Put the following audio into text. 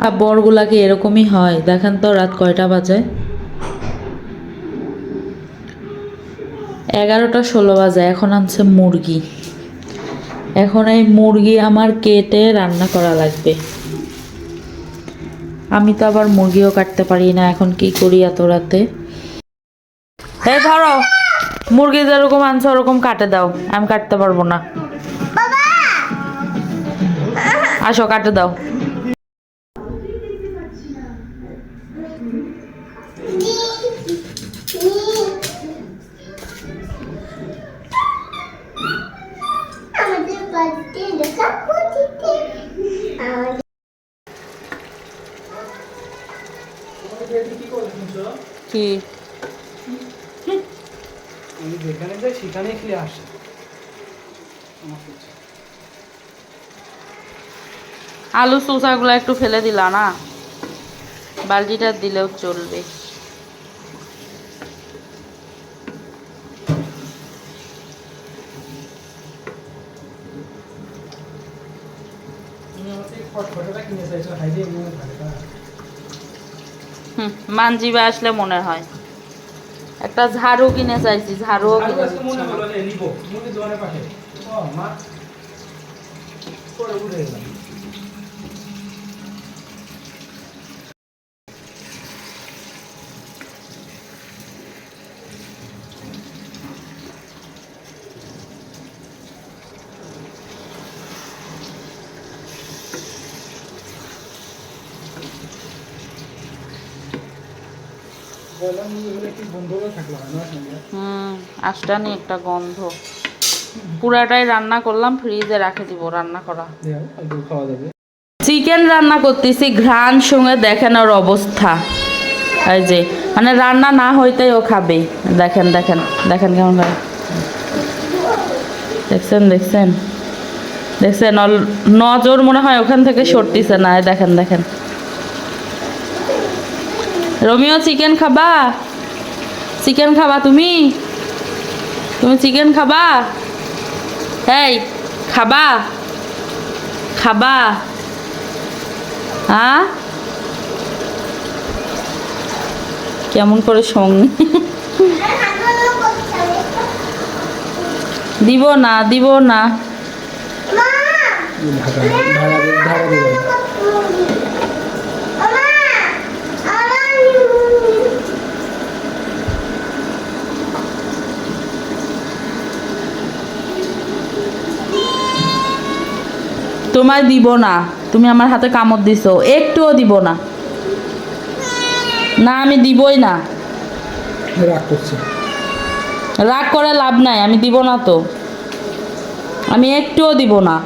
আর বরগুলা কি এরকমই হয়? দেখেন তো রাত কয়টা বাজে? 11টা 16 বাজে। এখন আনছে মুরগি। এখন এই মুরগি আমার কেটে রান্না করা লাগবে। আমি তো আবার মুরগিও কাটতে পারি না, এখন কি করি এত রাতে? এই ধরো, মুরগি যেরকম আনছে ওরকম কাটে দাও, আমি কাটতে পারবো না। আসো কাটে দাও। কি আমি যেখানে যাই সেখানে খেলে আসে। আলু চোষাগুলো একটু ফেলে দিলা না, বালতিটা দিলেও চলবে। মানজিবা আসলে মনে হয় একটা ঝাড়ু কিনে চাইছি, ঝাড়ুও কিনে আসটানি একটা গন্ধ। পুরাটাই রান্না করলাম, ফ্রিজে রাখে দিব রান্না করা। চিকেন রান্না করতেছি, ঘ্রাণ সঙ্গে দেখেন ওর অবস্থা। এই যে মানে রান্না না হইতেই ও খাবে। দেখেন দেখেন দেখেন কেমন করে, দেখছেন দেখছেন দেখছেন, ওর নজর মনে হয় ওখান থেকে সরতিছে না। দেখেন দেখেন। রোমিও চিকেন খাবা? চিকেন খাবা তুমি? তুমি চিকেন খাবা? এই খাবা? খাবা? হ্যাঁ, কেমন করে সঙ্গে দিব না, দিব না। তোমায় দিব না, তুমি আমার হাতে কামড় দিছো, একটুও দিব না। না আমি দিবই না। রাগ করছে। রাগ করে লাভ নাই, আমি দিব না তো, আমি একটুও দিব না।